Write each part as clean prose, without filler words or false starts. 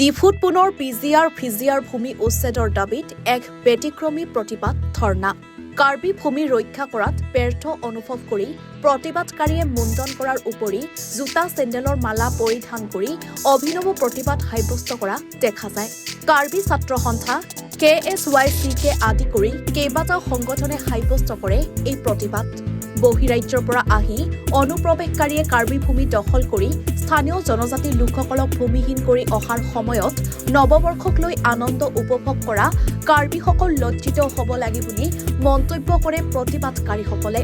ডিফুত পুনৰ পিজিআৰ ফিজিআৰ ভূমি উচ্ছেদৰ দাবীত এক ব্যতিক্ৰমী প্ৰতিবাদ ধৰ্ণা। কাৰ্বি ভূমি ৰক্ষা কৰাত ব্যৰ্থ অনুভৱ কৰি প্ৰতিবাদকাৰীয়ে মুণ্ডন কৰাৰ উপৰি জোতা চেণ্ডেলৰ মালা পৰিধান কৰি অভিনৱ প্ৰতিবাদ সাব্যস্ত কৰা দেখা যায়। কাৰ্বি ছাত্ৰ সন্থা KSYCকে আদি কৰি কেইবাটাও সংগঠনে সাব্যস্ত কৰে এই প্ৰতিবাদ। বহিৰাজ্যৰ পৰা আহি অনুপ্ৰৱেশকাৰীয়ে কাৰ্বি ভূমি দখল কৰি স্থানীয় জনজাতিৰ লোকসকলক ভূমিহীন কৰি অহাৰ সময়ত নৱবৰ্ষক লৈ আনন্দ উপভোগ কৰা কাৰ্বিসকল লজ্জিত হ'ব লাগে বুলি মন্তব্য কৰে প্ৰতিবাদকাৰীসকলে।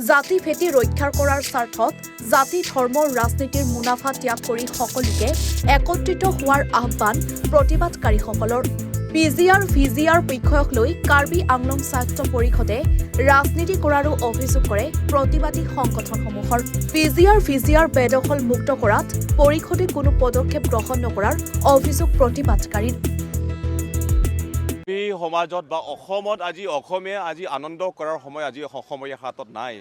জাতি ভেটি ৰক্ষা কৰাৰ স্বাৰ্থত জাতি ধৰ্মৰ ৰাজনীতিৰ মুনাফা ত্যাগ কৰি সকলোকে একত্ৰিত হোৱাৰ আহ্বান প্ৰতিবাদকাৰীসকলৰ। পিজিআৰ ফিজিআৰ বিষয়ক লৈ কাৰ্বি আংলং স্বাস্থ্য পৰিষদে ৰাজনীতি কৰাৰো অভিযোগ কৰে প্ৰতিবাদী সংগঠনসমূহৰ। পিজিআৰ ফিজিআৰ বেদখল মুক্ত কৰাত পৰিষদে কোনো পদক্ষেপ গ্ৰহণ নকৰাৰ অভিযোগ প্ৰতিবাদকাৰীৰ। সমাজত বা অসমত আজি অসমীয়া আজি আনন্দ কৰাৰ সময় আজি অসমীয়া হাতত নাই।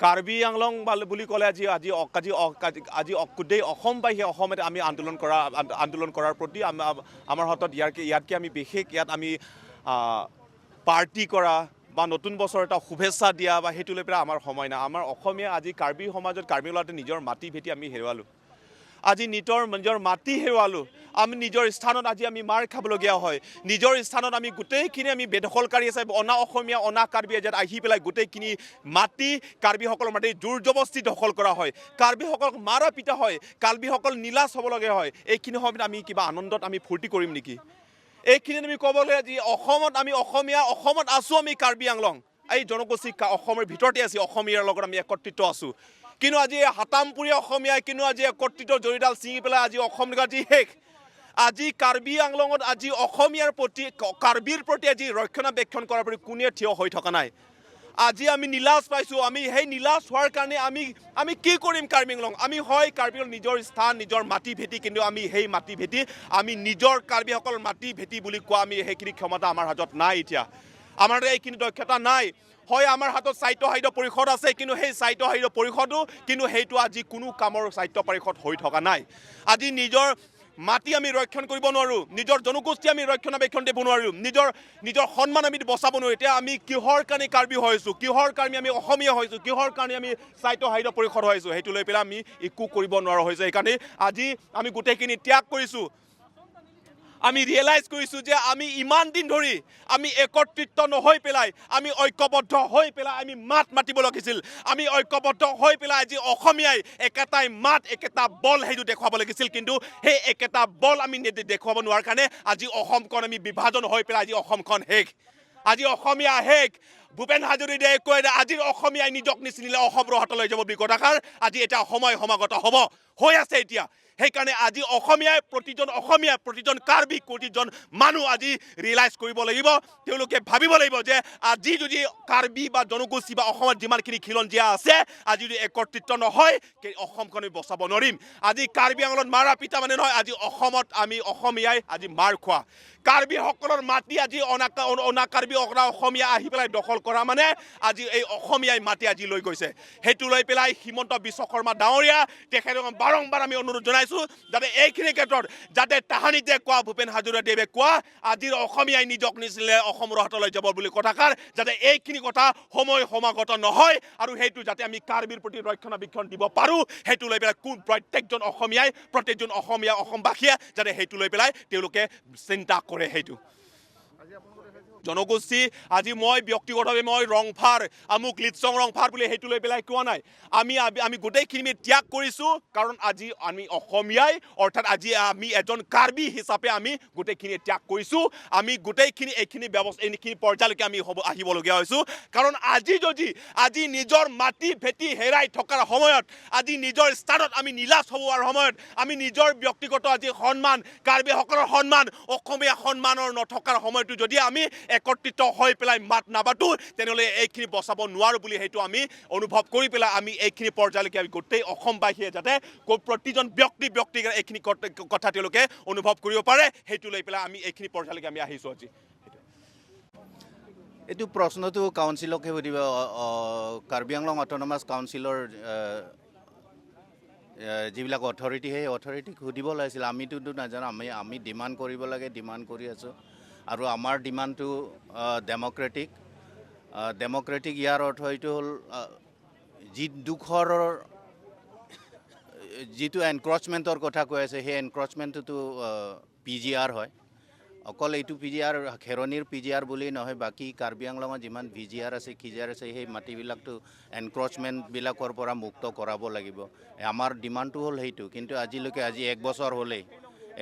কাৰ্বি আংলং বুলি ক'লে আজি গোটেই অসমবাসী অসমতে আমি আন্দোলন কৰাৰ প্ৰতি আমাৰ হাতত ইয়াতকৈ আমি বিশেষ ইয়াত আমি পাৰ্টি কৰা বা নতুন বছৰ এটা শুভেচ্ছা দিয়া বা সেইটো লৈ পেলাই আমাৰ সময় নাই। আমাৰ অসমীয়া আজি কাৰ্বি সমাজত কাৰ্বি ল'ৰাতে নিজৰ মাটি ভেটি আমি হেৰুৱালোঁ। আজি নিজৰ মাটি হেৰুৱালোঁ। আমি নিজৰ স্থানত আজি আমি মাৰ খাবলগীয়া হয়। নিজৰ স্থানত আমি গোটেইখিনি আমি বেদখলকাৰী আছে অনা অসমীয়া অনা কাৰ্বি ইয়াত আহি পেলাই গোটেইখিনি মাটি কাৰ্বিসকলৰ মাটি জোৰ জবস্তি দখল কৰা হয়। কাৰ্বিসকলক মাৰা পিটা হয়। কাৰ্বিসকল নিলাজ হ'বলগীয়া হয়। এইখিনি সময়ত আমি কিবা আনন্দত আমি ফূৰ্তি কৰিম নেকি? এইখিনিত আমি ক'বলৈ আজি অসমত আমি অসমীয়া অসমত আছোঁ আমি কাৰ্বি আংলং এই জনগোষ্ঠী অসমৰ ভিতৰতে আছোঁ। অসমীয়াৰ লগত আমি একত্ৰিত আছোঁ। কিন্তু আজি হাতামপুৰীয়া অসমীয়াই কিন্তু আজি একত্ৰিত জৰিডাল ছিঙি পেলাই আজি অসম আজি শেষ। আজি কাৰ্বি আংলঙত আজি অসমীয়াৰ প্ৰতি কাৰ্বিৰ প্ৰতি আজি ৰক্ষণাবেক্ষণ কৰাৰ প্ৰতি কোনে থিয় হৈ থকা নাই। আজি আমি নিলাজ পাইছোঁ। আমি সেই নিলাজ হোৱাৰ কাৰণে আমি কি কৰিম কাৰ্বি আংলং? আমি হয় কাৰ্বি আংলং নিজৰ স্থান নিজৰ মাটি ভেটি, কিন্তু আমি সেই মাটি ভেটি আমি নিজৰ কাৰ্বিসকলৰ মাটি ভেটি বুলি কোৱা আমি সেইখিনি ক্ষমতা আমাৰ হাতত নাই। এতিয়া আমাৰ এইখিনি দক্ষতা নাই। হয় আমাৰ হাতত সাহিত্য পৰিষদ আছে, কিন্তু সেই সাহিত্য পৰিষদো কিন্তু সেইটো আজি কোনো কামৰ সাহিত্য পৰিষদ হৈ থকা নাই। আজি নিজৰ মাটি আমি ৰক্ষণ কৰিব নোৱাৰোঁ। নিজৰ জনগোষ্ঠী আমি ৰক্ষণাবেক্ষণ দিব নোৱাৰোঁ। নিজৰ সন্মান আমি বচাব নোৱাৰোঁ। এতিয়া আমি কিহৰ কাৰণে কাৰ্বি হৈছোঁ? কিহৰ কাৰণে আমি অসমীয়া হৈছোঁ? কিহৰ কাৰণে আমি সাহিত্য পৰিষদ হৈছোঁ? সেইটো লৈ পেলাই আমি একো কৰিব নোৱাৰা হৈছোঁ। সেইকাৰণে আজি আমি গোটেইখিনি ত্যাগ কৰিছোঁ। আমি ৰিয়েলাইজ কৰিছোঁ যে আমি ইমান দিন ধৰি আমি একত্ৰিত নহৈ পেলাই আমি ঐক্যবদ্ধ হৈ পেলাই আমি মাত মাতিব লাগিছিল। আমি ঐক্যবদ্ধ হৈ পেলাই আজি অসমীয়াই একেটাই মাত একেটা বল সেইটো দেখুৱাব লাগিছিল। কিন্তু সেই একেটা বল আমি দেখুৱাব নোৱাৰাৰ কাৰণে আজি অসমখন আমি বিভাজন হৈ পেলাই আজি অসমখন শেষ। আজি অসমীয়া শেষ। ভূপেন হাজৰিকাই কয় আজিৰ অসমীয়াই নিজক নিচিনিলে অসমৰ হাতলৈ যাব বুলি কথাষাৰ আজি এতিয়া সময় সমাগত হ'ব হৈ আছে এতিয়া। সেইকাৰণে আজি প্ৰতিজন কাৰ্বি প্ৰতিজন মানুহ আজি ৰিয়েলাইজ কৰিব লাগিব। তেওঁলোকে ভাবিব লাগিব যে আজি যদি কাৰ্বি বা জনগোষ্ঠী বা অসমত যিমানখিনি খিলঞ্জীয়া আছে আজি যদি একত্ৰিত নহয় অসমখন আমি বচাব নোৱাৰিম। আজি কাৰ্বি আংলঙত মাৰা পিটা মানে নহয়, আজি অসমত আমি অসমীয়াই আজি মাৰ খোৱা। কাৰ্বিসকলৰ মাটি আজি অনা কাৰ্বি অসমীয়া আহি পেলাই দখল কৰা মানে আজি এই অসমীয়াই মাটি আজি লৈ গৈছে। সেইটো লৈ পেলাই হিমন্ত বিশ্ব শৰ্মা ডাঙৰীয়া তেখেতক বাৰম্বাৰ আমি অনুৰোধ জনাইছোঁ যাতে এইখিনি ক্ষেত্ৰত যাতে তাহানিতে কোৱা ভূপেন হাজৰিকাদেৱে কোৱা আজিৰ অসমীয়াই নিজক নিচিলে অসমৰ হাতলৈ যাব বুলি কথাষাৰ যাতে এইখিনি কথা সময় সমাগত নহয় আৰু সেইটো যাতে আমি কাৰ্বিৰ প্ৰতি ৰক্ষণাবেক্ষণ দিব পাৰোঁ। সেইটো লৈ পেলাই প্ৰত্যেকজন অসমীয়া অসমবাসীয়ে যাতে সেইটো লৈ পেলাই তেওঁলোকে চিন্তা কৰে। সেইটো জনগোষ্ঠী আজি মই ব্যক্তিগতভাৱে মই ৰংফাৰ আমুক লিটচং ৰংফাৰ বুলি সেইটো লৈ পেলাই কোৱা নাই। আমি গোটেইখিনি ত্যাগ কৰিছোঁ কাৰণ আজি আমি অসমীয়াই অৰ্থাৎ আজি আমি এজন কাৰ্বি হিচাপে আমি গোটেইখিনি ত্যাগ কৰিছোঁ। আমি গোটেইখিনি এইখিনি পৰ্যায়লৈকে আমি আহিবলগীয়া হৈছোঁ। কাৰণ আজি নিজৰ মাটি ভেটি হেৰাই থকাৰ সময়ত আজি নিজৰ স্থানত আমি নিলাজ হোৱাৰ সময়ত আমি নিজৰ ব্যক্তিগত আজি সন্মান কাৰ্বিসকলৰ সন্মান অসমীয়া সন্মানৰ নথকাৰ সময়তো যদি আমি একত্ৰিত হৈ পেলাই মাত নাবাতো তেনেহ'লে এইখিনি বচাব নোৱাৰোঁ বুলি সেইটো আমি অনুভৱ কৰি পেলাই আমি এইখিনি পৰ্যায়লৈকে আমি গোটেই অসমবাসীয়ে যাতে প্ৰতিজন ব্যক্তিগত এইখিনি কথা তেওঁলোকে অনুভৱ কৰিব পাৰে সেইটো লৈ পেলাই আমি এইখিনি পৰ্যায়লৈকে আমি আহিছোঁ। আজি এইটো প্ৰশ্নটো কাউন্সিলকে সুধিব। কাৰ্বি আংলং অট'নমাছ কাউন্সিলৰ যিবিলাক অথৰিটি সেই অথৰিটিক সুধিব লাগিছিল আমিতো নাজানো আমি ডিমাণ্ড কৰিব লাগে ডিমাণ্ড কৰি আছোঁ আৰু আমাৰ ডিমাণ্ডটো ডেম'ক্ৰেটিক ইয়াৰ অৰ্থ এইটো হ'ল যি দুখৰ যিটো এনক্ৰচমেণ্টৰ কথা কৈ আছে সেই এনক্ৰচমেণ্টটোতো PGR হয় অকল এইটো PGR খেৰণিৰ PGR বুলি নহয় বাকী কাৰ্বি আংলঙত যিমান VGR আছে KGR আছে সেই মাটিবিলাকটো এনক্ৰচমেণ্টবিলাকৰ পৰা মুক্ত কৰাব লাগিব আমাৰ ডিমাণ্ডটো হ'ল সেইটো কিন্তু আজিলৈকে আজি 1 বছৰ হ'লেই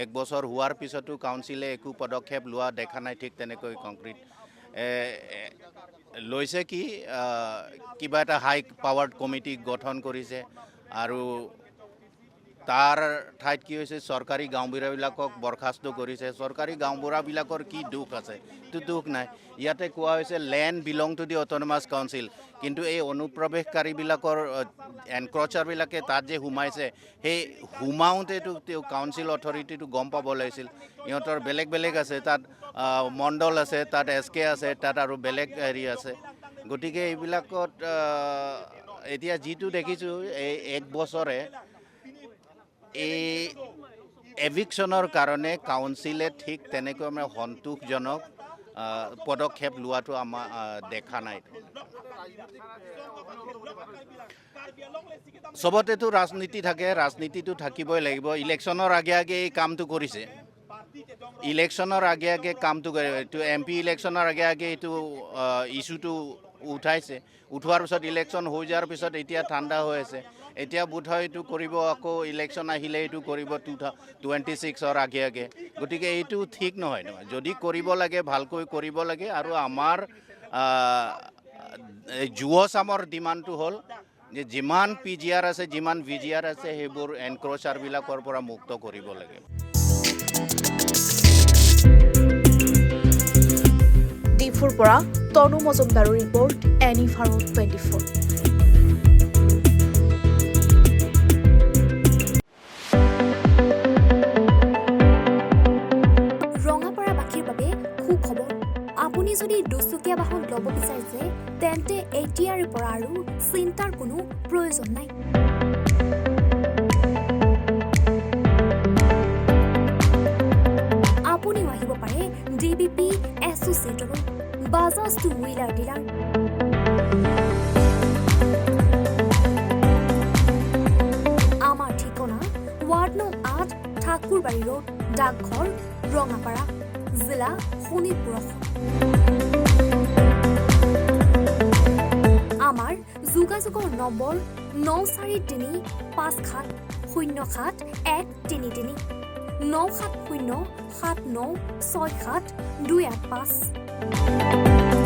1 বছৰ হোৱাৰ পিছতো কাউন্সিলে একো পদক্ষেপ লোৱা দেখা নাই ঠিক তেনেকৈ কংক্ৰিট লৈছে কি কিবা এটা হাই পাৱাৰ্ড কমিটি গঠন কৰিছে আৰু তাৰ ঠাইত কি হৈছে চৰকাৰী গাঁওবুঢ়াবিলাকক বৰখাস্ত কৰিছে চৰকাৰী গাঁওবুঢ়াবিলাকৰ কি দুখ আছে তো দুখ নাই ইয়াতে কোৱা হৈছে land belong to the autonomous council কিন্তু এই অনুপ্ৰৱেশকাৰীবিলাকৰ এনক্ৰচাৰবিলাকে তাত যে সোমাইছে সেই সোমাওঁতেতো কাউন্সিল অথৰিটিটো গম পাব লাগিছিল ইহঁতৰ বেলেগ আছে তাত মণ্ডল আছে তাত SK আছে তাত আৰু বেলেগ হেৰি আছে গতিকে এইবিলাকত এতিয়া যিটো দেখিছোঁ এই 1 বছৰে এই এভিকশ্যনৰ কাৰণে কাউন্সিলে ঠিক তেনেকৈ আমাৰ সন্তোষজনক পদক্ষেপ লোৱাটো আমাৰ দেখা নাই চবতেতো ৰাজনীতি থাকে ৰাজনীতিটো থাকিবই লাগিব ইলেকশ্যনৰ আগে এই কামটো কৰিছে ইলেকশ্যনৰ আগে কামটো কৰে এইটো MP ইলেকশ্যনৰ আগে এইটো ইছ্যুটো উঠাইছে উঠোৱাৰ পিছত ইলেকশ্যন হৈ যোৱাৰ পিছত এতিয়া ঠাণ্ডা হৈ আছে এতিয়া বোধহয় এইটো কৰিব আকৌ ইলেকশ্যন আহিলে এইটো কৰিব 2026ৰ আগে গতিকে এইটো ঠিক নহয় যদি কৰিব লাগে ভালকৈ কৰিব লাগে আৰু আমাৰ যুৱ চামৰ ডিমাণ্ডটো হ'ল যে যিমান PGR আছে যিমান VGR আছে সেইবোৰ এনক্ৰচাৰবিলাকৰ পৰা মুক্ত কৰিব লাগে ডিফুৰ পৰা তনু মজুমদাৰৰ ৰিপৰ্ট এনিভাৰো 24 আপুনি যদি দুচকীয়া বাহন ল'ব বিচাৰিছে তেন্তে এতিয়াৰ পৰা আৰু চিন্তাৰ কোনো প্ৰয়োজন নাই আপুনিও আহিব পাৰে DBP এছ'চিয়েটৰ বাজাজ টু হুইলাৰ ডিলাৰ আমাৰ ঠিকনা ৱাৰ্ড নং 8 ঠাকুৰবাৰী ৰোড ডাকঘৰ ৰঙাপাৰা জিলা শোণিতপুৰ আমাৰ যোগাযোগৰ নম্বৰ 9435707133 9707967285285